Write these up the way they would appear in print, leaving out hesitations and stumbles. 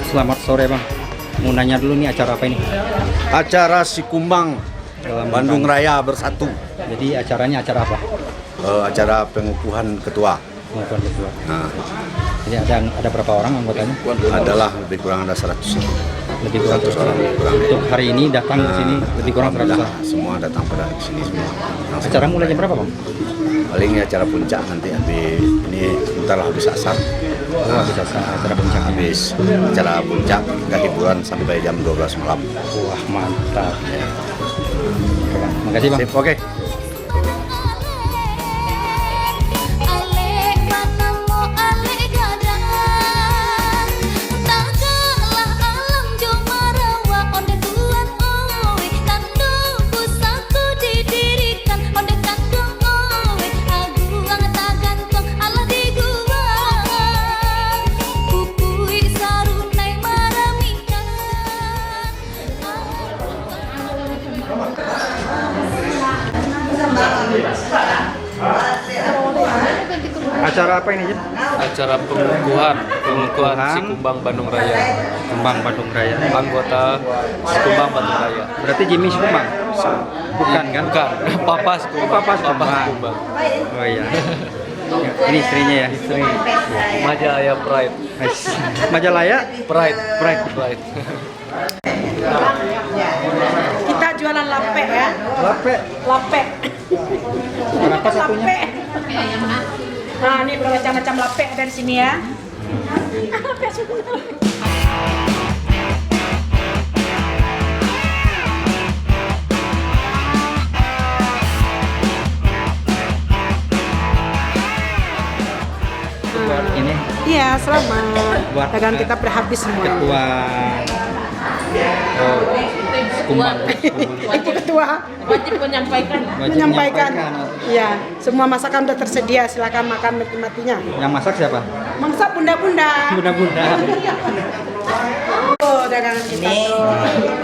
Selamat sore Bang. Mau nanya dulu nih acara apa ini? Acara Sikumbang Bandung Raya Bersatu. Jadi acaranya acara apa? Acara pengukuhan ketua. Pengukuhan ketua. Nah, Jadi ada berapa orang anggotanya? adalah lebih kurang ada 100. Lebih kurang 100 orang lebih kurang. Untuk hari ini datang ke sini lebih kurang 100 Alhamdulillah, orang. semua datang pada sini semua. Langsung. Acara mulai jam berapa Bang? Paling acara puncak nanti habis ini bentar habis asar. Oh, bisa acara puncak. Habis acara puncak kita hiburan sampai jam 12 malam. Wah mantap. Oke, Bang. Makasih Bang. Sip, oke. Acara apa ini, Jin? Acara pengukuhan Sikumbang Bandung Raya. Kembang Bandung Raya. Anggota Sikumbang Bandung Raya. Berarti Jimmy Sikumbang? Bukan kan? Bukan, Papa Sikumbang. Papa Sikumbang. Oh iya. Ini istrinya ya? Istri Majalaya Pride. Majalaya? Pride. Kita jualan lape ya. Lape. Lape. Berapa satunya? Nah, ini bermacam-macam lape ada di sini ya. Buat ini Iya, selamat. Buat, Dagang kita berhabis semua. ketua Sikumbang. Ibu ketua Wajib menyampaikan. menyampaikan. Iya, semua masakan sudah tersedia. Silakan makan mati-matinya. Yang masak siapa? Masak bunda-bunda. Bunda-bunda. Oh, dagangan kita tuh.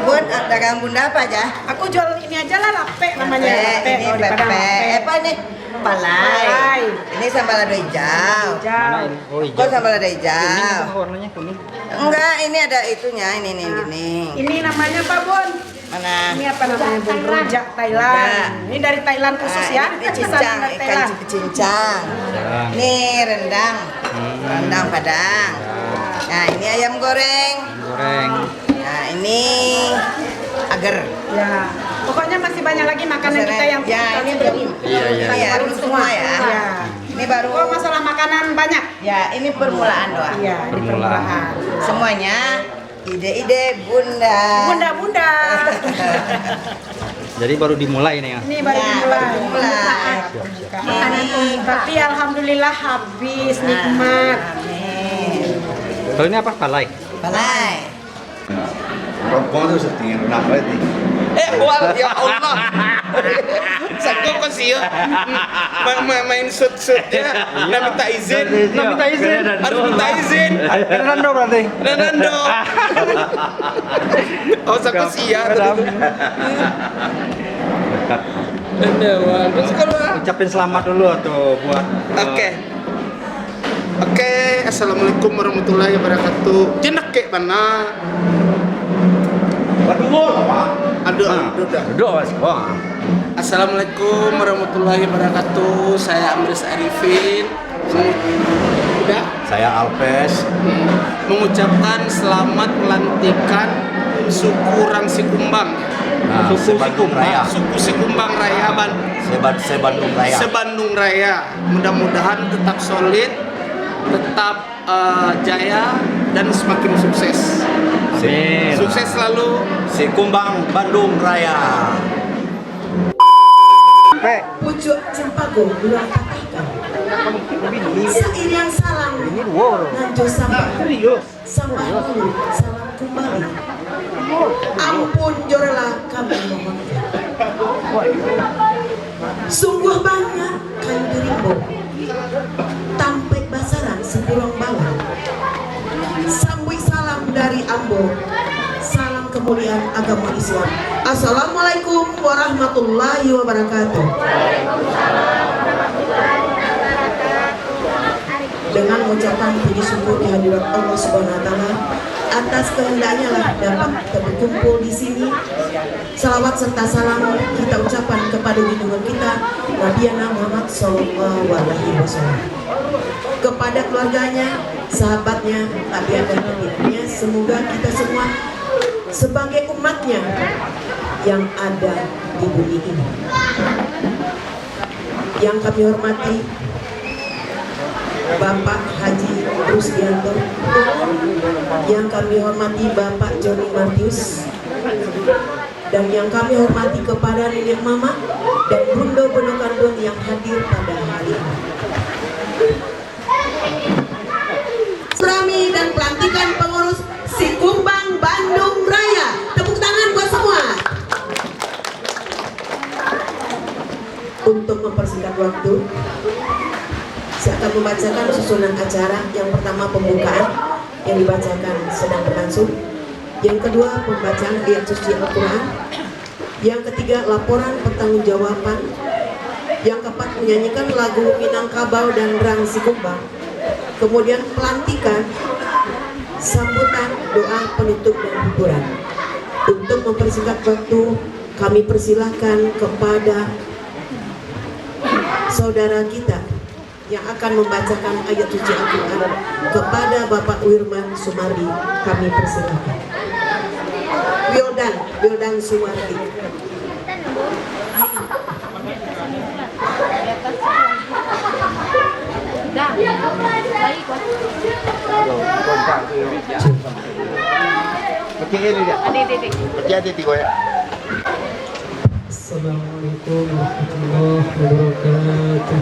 Buat dagang bunda apa aja? Aku jual ini aja lah lape namanya. Lape. Ini Oh, di Padang pepe. lape. Apa ini? Palai. Palai. Ini sambal lado hijau. Mana Jauh. ini? Oh Kok hijau. sambal lado Kuning hijau? apa warnanya kuning? Enggak, ini ada itunya. Ini gini. Ini namanya apa, Bun? Mana? Ini apa namanya, Bun? Rujak Thailand. Ini dari Thailand khusus ya. Ini cincang, Dari ikan Thailand. cincang. Cincang. Ini rendang. Rendang Padang. Nah, ini ayam goreng. Goreng. Nah, ini agar. Ya, pokoknya masih banyak lagi makanan kita yang Ya, ini belum. Iya. Ya, belum semua ya. Ya. Ini baru. Oh, masalah makanan banyak. Ya, ini permulaan doang. Iya, di permulaan. Semuanya ide-ide bunda. Bunda-bunda. Jadi baru dimulai nih ya. Ini baru Ya, dimulai. baru dimulai. Tapi alhamdulillah habis nikmat. Amin. Kalau ini apa? Palai. Balai. Perempuan itu setinggi renang berarti. Wal, ya Allah. Sakit kok sih ya. Main shoot ya. Nah minta izin. Minta izin. Harus minta izin. Fernando berarti. Renando. Oh sakit sih ya. Terus kalau Ucapin selamat dulu tuh buat. Oke, assalamualaikum warahmatullahi wabarakatuh. Jenak kek mana? Aduh, Doa. Wah. Assalamualaikum warahmatullahi wabarakatuh. Saya Amris Arifin. Udah Saya Alpes. mengucapkan selamat pelantikan suku Rang Sikumbang. Nah, Sebandung Raya. Suku Sikumbang Raya Sebandung Raya. Sebandung Raya. Mudah-mudahan tetap solid, tetap jaya dan semakin sukses. Amin. Sukses selalu. Sikumbang Bandung Raya. Pucuk Cempaka bulan katakan seiring salam nanjo sambal sambal dulu salam kembali ampun jorela kami mohon sungguh bangga kayu dirimbo tampek basaran sepurong bawah sambui salam dari Ambo salam kemuliaan agama Islam. Assalamualaikum warahmatullahi wabarakatuh. Dengan ucapan puji syukur di hadirat Allah Subhanahu wa taala, atas kehendaknya lah dapat kita berkumpul di sini. Salawat serta salam kita ucapkan kepada junjungan kita Nabi Muhammad SAW, kepada keluarganya, sahabatnya, tabiat dan tabiatnya. Semoga kita semua sebagai umatnya yang ada di bumi ini. Yang kami hormati Bapak Haji Rusdianto, yang kami hormati Bapak Joni Martius, dan yang kami hormati kepada Nenek Mama dan Bunda Kandun yang hadir pada hari ini. Serami dan pelantikan pengurus Sikumbang Bandung Raya. Tepuk tangan buat semua. Untuk mempersingkat waktu, saya akan membacakan susunan acara. Yang pertama pembukaan yang dibacakan sedang berlangsung. Yang kedua pembacaan ayat suci Al-Quran. Yang ketiga laporan pertanggungjawaban. Yang keempat menyanyikan lagu Minangkabau dan Rang Sikumbang. Kemudian pelantikan, sambutan, doa penutup dan hiburan. Untuk mempersingkat waktu, kami persilahkan kepada saudara kita yang akan membacakan ayat suci Al-Quran, kepada Bapak Wirman Sumardi. Kami persilahkan. Wildan Sumardi. Assalamualaikum warahmatullahi wabarakatuh.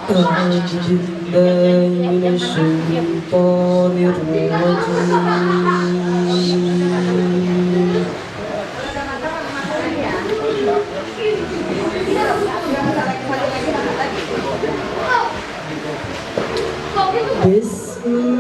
أعوذ بالله من الشيطان الرجيم. بسم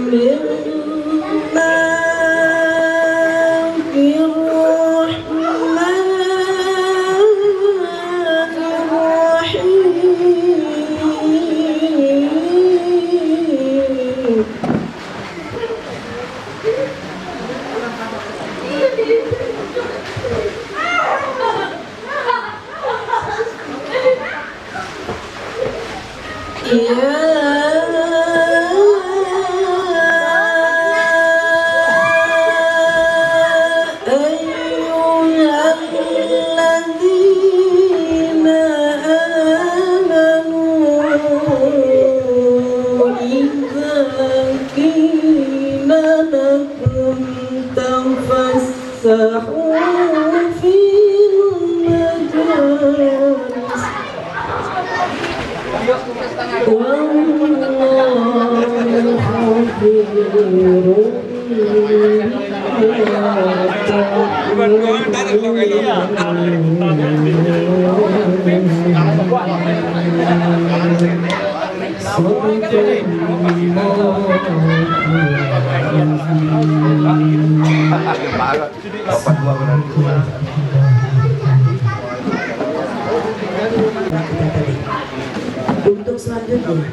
Untuk selanjutnya,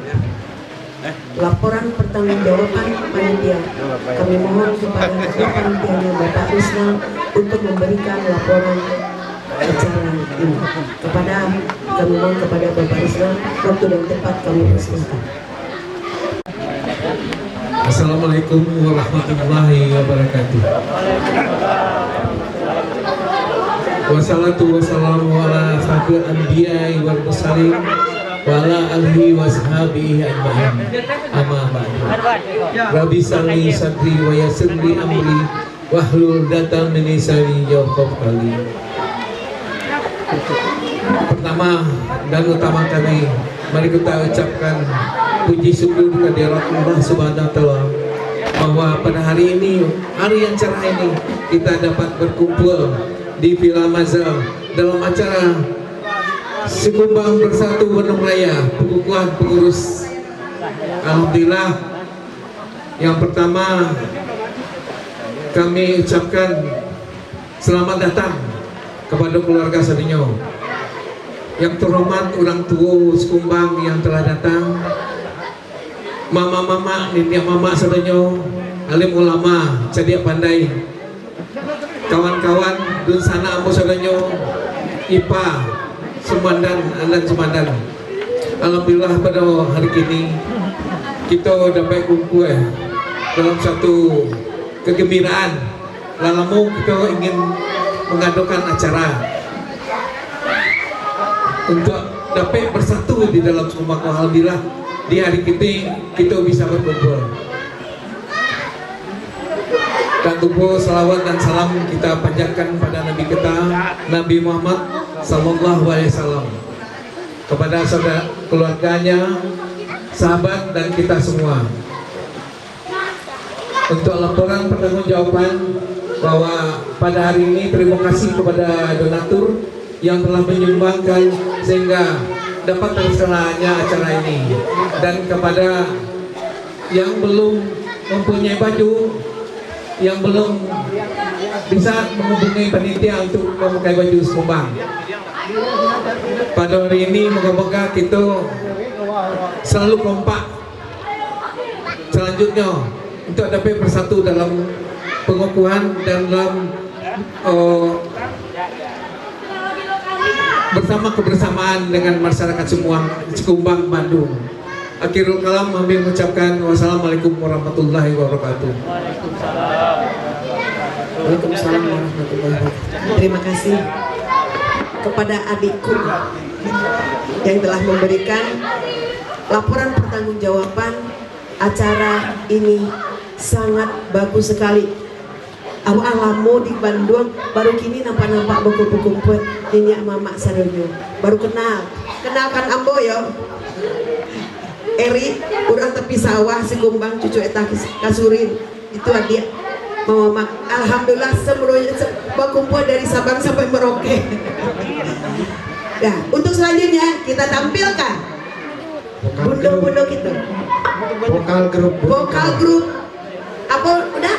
laporan pertanggungjawaban panitia. Kami mohon kepada panitianya Bapak Rizal untuk memberikan laporan acara ini. Kami mohon kepada Bapak Rizal, waktu dan tempat kami persilakan. Assalamualaikum warahmatullahi wabarakatuh. Wassalatu wassalamu ala asyrafil anbiya'i wal mursalin wa ala alihi washabihi ajma'in. Amma ba'du. Rabbi shalli sadri wa yassir li amri wahlul 'uqdatam min lisani yafqahu qawli. Pertama dan utama kali, mari kita ucapkan puji syukur kehadirat Allah Subhanahu wa taala bahwa pada hari ini, hari yang cerah ini, kita dapat berkumpul di Villa Mazal dalam acara Sikumbang Bersatu Bandung Raya, pengukuhan pengurus. Alhamdulillah, yang pertama kami ucapkan selamat datang kepada keluarga Sadinyo. Yang terhormat orang tua Sikumbang yang telah datang, mama-mama, nenek mama Sadinyo, alim ulama, cadia pandai, kawan-kawan dun sana ambo Sadinyo, IPA, Sumandan, Andan Sumandan. Alhamdulillah pada hari ini kita dapat kumpul dalam satu kegembiraan. Lalamu kita ingin mengadakan acara untuk dapat bersatu di dalam Sikumbang. Alhamdulillah di hari ini kita bisa berkumpul. Dan tubuh salawat dan salam kita panjatkan pada Nabi kita, Nabi Muhammad Sallallahu Alaihi Wasallam, kepada saudara keluarganya, sahabat dan kita semua. Untuk laporan pertanggungjawaban bahwa pada hari ini terima kasih kepada donatur yang telah menyumbangkan sehingga dapat terselanya acara ini, dan kepada yang belum mempunyai baju, yang belum bisa menghubungi panitia untuk memakai baju Sikumbang. Pada hari ini moga-moga kita selalu kompak selanjutnya untuk dapat bersatu dalam pengukuhan dan dalam bersama kebersamaan dengan masyarakat semua Sikumbang Bandung. Akhirul kalam, kami mengucapkan wassalamualaikum warahmatullahi wabarakatuh. Waalaikumsalam warahmatullahi wabarakatuh. Terima kasih kepada adikku yang telah memberikan laporan pertanggungjawaban. Acara ini sangat bagus sekali. Alamu di Bandung baru kini nampak-nampak buku-buku ini mama Sadinyo. Baru kenalkan ambo ya. Eri urang tepi sawah Sikumbang cucu eta kasurin itu dia mama. Alhamdulillah semuanya berkumpul dari Sabang sampai Merauke. Nah, untuk selanjutnya kita tampilkan bundo-bundo kita. Vokal grup apa udah?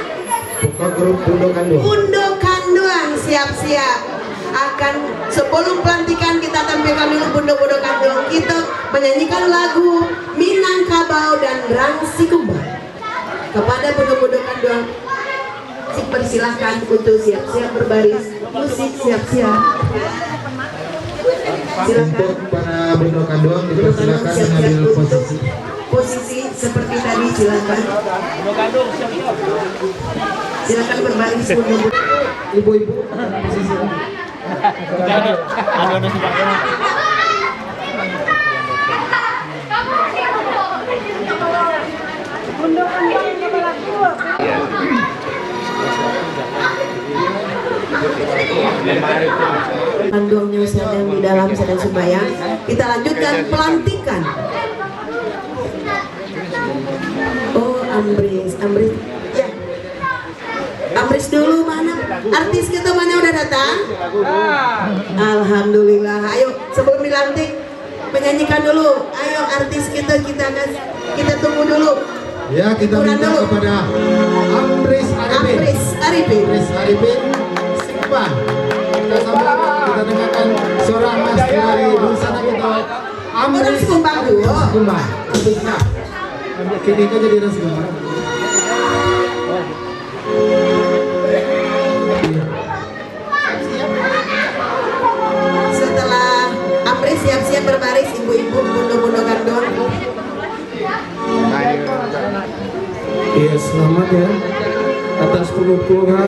Vokal grup Bundo Kanduang. Bundo Kanduang siap-siap. Akan sebelum pelantikan kita tampilkan dulu bundo-bundo Kanduang. Kita menyanyikan lagu Minangkabau dan Rang Sikumbang. Kepada bundo-bundo Kanduang, persilahkan untuk siap-siap berbaris. Musik siap-siap. Silakan para Bundo Kanduang dipersilakan mengambil posisi seperti tadi. Silakan. Silakan berbaris bundo-bundo. Ibu-ibu posisi. Kanduangnya sedang di dalam sedang sembahyang. Kita lanjutkan pelantikan. Oh, Amris ya. Amris dulu mana? Artis kita mana udah datang? Alhamdulillah. Ayo sebelum dilantik menyanyikan dulu. Ayo artis kita tunggu dulu. Ya, kita minta kepada Amris Arifin Sikumbang. Kita sambut, kita dengarkan suara mas dari Dunsana kita. Amris Sikumbang dulu. Sikumbang. Nah, kini kita jadi orang Sikumbang. Setelah Amris siap-siap berbaris, ibu-ibu bundo-bundo Kanduang. Iya, selamat ya atas pengukuhan